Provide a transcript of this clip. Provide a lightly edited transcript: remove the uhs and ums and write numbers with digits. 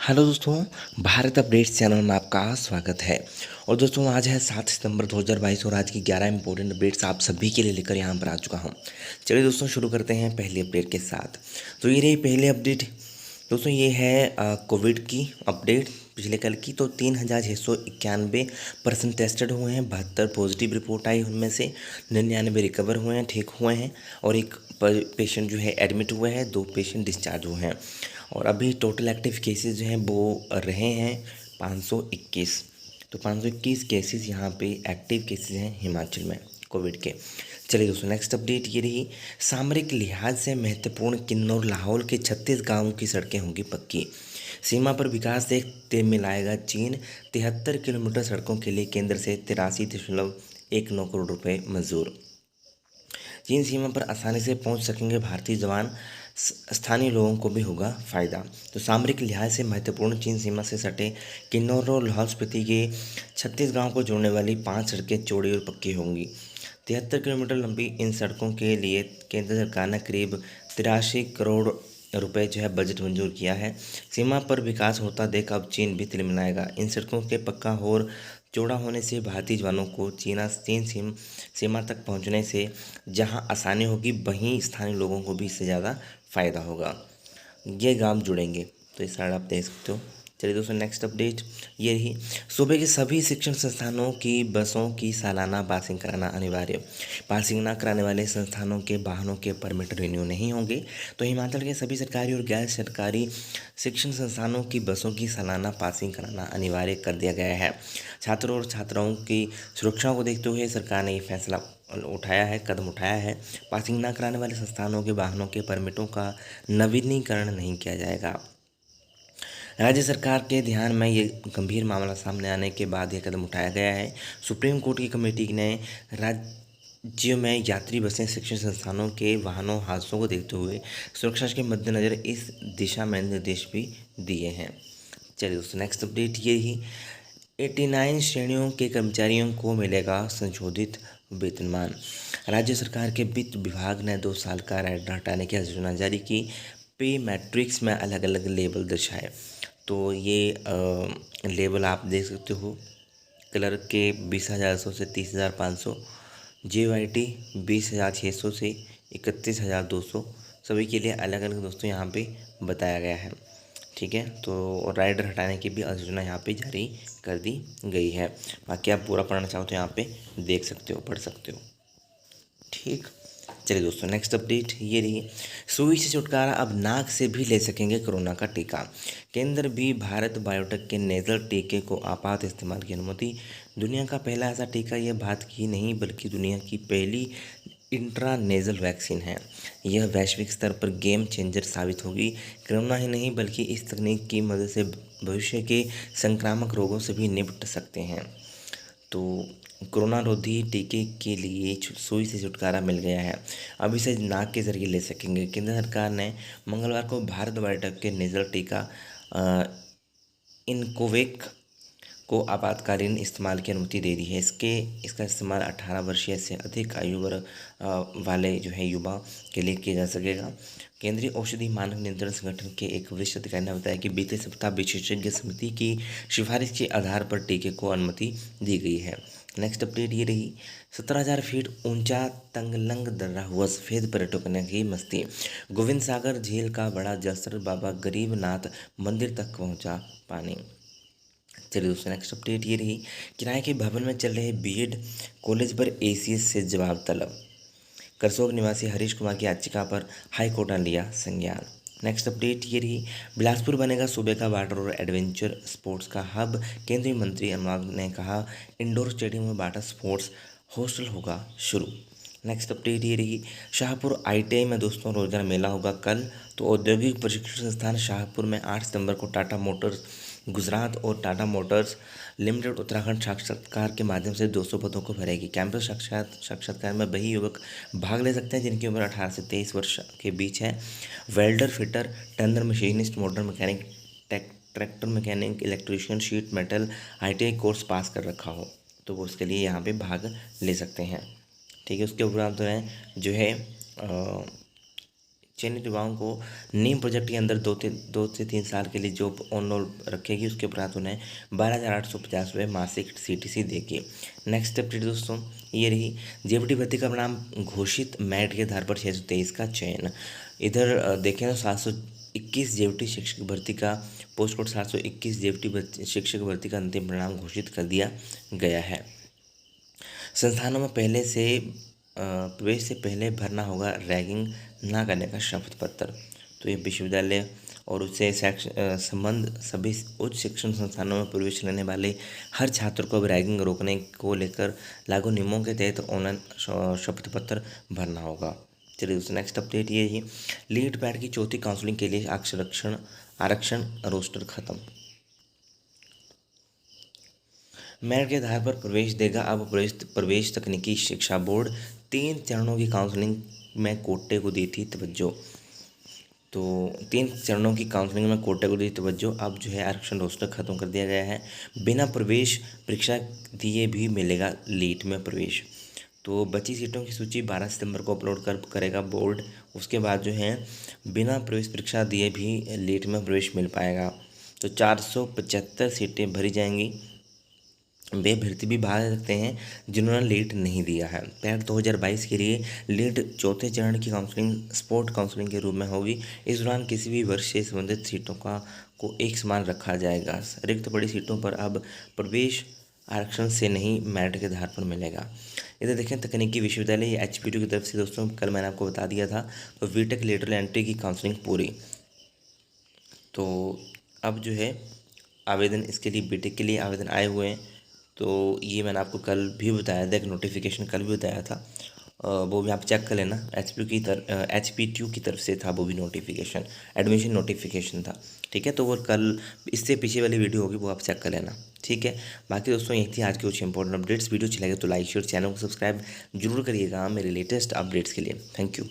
Hello दोस्तों, Bharat updates channel में आपका स्वागत है। और दोस्तों आज है 7 सितंबर 2022 और आज की 11 इंपॉर्टेंट अपडेट्स आप सभी के लिए लेकर यहाँ पर आ चुका हूँ। चलिए दोस्तों शुरू करते हैं पहली अपडेट के साथ। तो ये रही पहली अपडेट दोस्तों, ये है कोविड की अपडेट पिछले कल की। तो 3691 टेस्टेड हुए हैं, 72 पॉजिटिव रिपोर्ट आई, उनमें से 99 रिकवर हुए हैं, ठीक हुए हैं। और एक पेशेंट जो है एडमिट हुए हैं, 2 पेशेंट डिस्चार्ज हुए हैं। और अभी टोटल एक्टिव केसेस जो हैं वो रहे हैं 521। तो 521 केसेस यहाँ पे एक्टिव केसेस हैं हिमाचल में कोविड के। चलिए दोस्तों नेक्स्ट अपडेट ये रही, सामरिक लिहाज से महत्वपूर्ण किन्नौर लाहौल के 36 गांवों की सड़कें होंगी पक्की। सीमा पर विकास से तेल मिलाएगा चीन, 73 किलोमीटर सड़कों के लिए केंद्र से 83.19 करोड़ रुपए मंजूर। चीन सीमा पर आसानी से पहुंच सकेंगे भारतीय जवान, स्थानीय लोगों को भी होगा फायदा। तो सामरिक लिहाज से महत्वपूर्ण चीन सीमा से सटे किन्नौर और लाहौल स्पीति के 36 गांवों को जोड़ने वाली 5 सड़कें चौड़ी और पक्की होंगी। 73 किलोमीटर लंबी इन सड़कों के लिए केंद्र सरकार ने करीब 83 करोड़ रुपए जो है बजट मंजूर किया है। सीमा पर विकास होता देख अब चीन भी तिल मिलाएगा। इन सड़कों के पक्का और चौड़ा होने से भारतीय जवानों को चीन सीमा तक पहुंचने से जहां आसानी होगी, वहीं स्थानीय लोगों को भी इससे ज़्यादा फ़ायदा होगा। ये गांव जुड़ेंगे। तो इस साइड आप देख सकते हो। चलिए दोस्तों नेक्स्ट अपडेट ये रही, सूबे के सभी शिक्षण संस्थानों की बसों की सालाना पासिंग कराना अनिवार्य। पासिंग न कराने वाले संस्थानों के वाहनों के परमिट रिन्यू नहीं होंगे। तो हिमाचल के सभी सरकारी और गैर सरकारी शिक्षण संस्थानों की बसों की सालाना पासिंग कराना अनिवार्य कर दिया गया है। छात्रों और छात्राओं की सुरक्षा को देखते हुए सरकार ने ये फैसला कदम उठाया है। पासिंग न कराने वाले संस्थानों के वाहनों के परमिटों का नवीनीकरण नहीं किया जाएगा। राज्य सरकार के ध्यान में ये गंभीर मामला सामने आने के बाद यह कदम उठाया गया है। सुप्रीम कोर्ट की कमेटी ने राज्यों में यात्री बसें शिक्षण संस्थानों के वाहनों हादसों को देखते हुए सुरक्षा के मद्देनज़र इस दिशा में निर्देश भी दिए हैं। चलिए दोस्तों नेक्स्ट अपडेट ये ही, 89 श्रेणियों के कर्मचारियों को मिलेगा संशोधित वेतनमान। राज्य सरकार के वित्त विभाग ने 2 साल का राइडर हटाने की अधिसूचना जारी की। पे मैट्रिक्स में अलग अलग लेबल दर्शाए। तो ये लेबल आप देख सकते हो, क्लर्क के 20,100 से 30,500, JYT 20,600 से 31,200, सभी के लिए अलग अलग दोस्तों यहाँ पे बताया गया है। ठीक है, तो राइडर हटाने की भी अधिसूचना यहाँ पे जारी कर दी गई है। बाकी आप पूरा पढ़ना चाहो तो यहाँ पे देख सकते हो, पढ़ सकते हो। ठीक, चलिए दोस्तों नेक्स्ट अपडेट ये रही, सुई से छुटकारा, अब नाक से भी ले सकेंगे कोरोना का टीका। केंद्र भी भारत बायोटेक के नेजल टीके को आपात इस्तेमाल की अनुमति। दुनिया का पहला ऐसा टीका यह भारत की नहीं बल्कि दुनिया की पहली इंट्रा नेजल वैक्सीन है। यह वैश्विक स्तर पर गेम चेंजर साबित होगी। कोरोना ही नहीं बल्कि इस तकनीक की मदद से भविष्य के संक्रामक रोगों से भी निपट सकते हैं। तो कोरोना रोधी टीके के लिए सुई से छुटकारा मिल गया है, अब इसे नाक के जरिए ले सकेंगे। केंद्र सरकार ने मंगलवार को भारत बायोटेक के नेजल टीका इनकोवेक को आपातकालीन इस्तेमाल की अनुमति दे दी है। इसका इस्तेमाल 18 वर्षीय से अधिक आयु वर्ग वाले जो है युवा के लिए किया जा सकेगा। केंद्रीय औषधि मानक नियंत्रण संगठन के एक वरिष्ठ अधिकारी ने बताया कि बीते सप्ताह विशेषज्ञ समिति की सिफारिश के आधार पर टीके को अनुमति दी गई है। नेक्स्ट अपडेट ये रही, 17,000 फीट ऊंचा तंगलंग दर्रा हुआ सफ़ेद पर्यटकों की मस्ती। गोविंद सागर झील का बड़ा जलस्तर, बाबा गरीबनाथ मंदिर तक पहुंचा पानी। चलिए दोस्तों नेक्स्ट अपडेट ये रही, किराए के भवन में चल रहे बीएड कॉलेज पर ACS से जवाब तलब। करसोग निवासी हरीश कुमार की याचिका पर हाई कोर्ट ने लिया संज्ञान। नेक्स्ट अपडेट ये रही, बिलासपुर बनेगा सूबे का वाटर और एडवेंचर स्पोर्ट्स का हब। केंद्रीय मंत्री अनुराग ने कहा, इंडोर स्टेडियम में वाटर स्पोर्ट्स हॉस्टल होगा शुरू। नेक्स्ट अपडेट ये रही, शाहपुर ITI में दोस्तों रोजगार मेला होगा कल। तो औद्योगिक प्रशिक्षण संस्थान शाहपुर में 8 सितंबर को टाटा मोटर्स गुजरात और टाटा मोटर्स लिमिटेड उत्तराखंड साक्षात्कार के माध्यम से 200 पदों को भरेगी। कैंपस साक्षात्कार में वही युवक भाग ले सकते हैं जिनकी उम्र 18 से 23 वर्ष के बीच है। Welder, fitter, Turner machinist, motor mechanic, tractor mechanic, electrician, sheet metal ITI course pass कर रखा हो तो वो उसके लिए यहाँ पे भाग ले सकते हैं। ठीक है, उसके उपरांत जो है चयनित युवाओं को नीम प्रोजेक्ट के अंदर 2 से 3 साल के लिए जॉब ऑन रोल रखेगी। उसके उपरांत उन्हें 12,850 रुपये मासिक CTC देगी। नेक्स्ट अपडेट दोस्तों ये रही, जेपीटी भर्ती का परिणाम घोषित, मेरिट के आधार पर 623 का चयन। इधर देखें तो 721 जेपीटी शिक्षक भर्ती का पोस्ट कोड 721 जेपीटी शिक्षक भर्ती का अंतिम परिणाम घोषित कर दिया गया है। संस्थानों में प्रवेश से पहले भरना होगा रैगिंग ना करने का शपथ पत्र। तो ये विश्वविद्यालय और उससे संबंध सभी उच्च शिक्षण संस्थानों में प्रवेश लेने वाले हर छात्र को अब रैगिंग रोकने को लेकर लागू नियमों के तहत ऑनलाइन शपथ पत्र भरना होगा। चलिए दोस्तों नेक्स्ट अपडेट ये ही, लीड पैड की चौथी काउंसलिंग के लिए आरक्षण रोस्टर खत्म। मेरिट के आधार पर प्रवेश देगा अब प्रवेश तकनीकी शिक्षा बोर्ड। 3 चरणों की काउंसलिंग में कोटे को दी थी तवज्जो। तो 3 चरणों की काउंसलिंग में कोटे को दी तवज्जो, अब जो है आरक्षण रोस्टर खत्म कर दिया गया है। बिना प्रवेश परीक्षा दिए भी मिलेगा लीट में प्रवेश। तो बची सीटों की सूची 12 सितंबर को अपलोड करेगा बोर्ड। उसके बाद जो है बिना प्रवेश परीक्षा दिए भी लीट में प्रवेश मिल पाएगा। तो 475 सीटें भरी जाएंगी। वे अभ्यर्थी भी भाग सकते हैं जिन्होंने लीड नहीं दिया है। पैट 2022 के लिए लीड चौथे चरण की काउंसलिंग स्पोर्ट काउंसलिंग के रूप में होगी। इस दौरान किसी भी वर्ष से संबंधित सीटों को एक समान रखा जाएगा। रिक्त पड़ी सीटों पर अब प्रवेश आरक्षण से नहीं मेरिट के आधार पर मिलेगा। इधर देखें तकनीकी विश्वविद्यालय HPTU की तरफ से दोस्तों कल मैंने आपको बता दिया था। तो बीटेक लेटरल एंट्री की काउंसलिंग पूरी। तो अब जो है आवेदन इसके लिए बीटेक के लिए आवेदन आए हुए हैं। तो ये मैंने आपको कल भी बताया था, एक नोटिफिकेशन कल भी बताया था, वो भी आप चेक कर लेना। HPTU की तरफ से था वो भी नोटिफिकेशन, एडमिशन नोटिफिकेशन था। ठीक है, तो वो कल इससे पीछे वाली वीडियो होगी वो आप चेक कर लेना। ठीक है, बाकी दोस्तों यही थी आज की कुछ इंपॉर्टेंट अपडेट्स। वीडियो अच्छी लगे तो लाइक शेयर, चैनल को सब्सक्राइब जरूर करिएगा मेरे लेटेस्ट अपडेट्स के लिए। Thank you.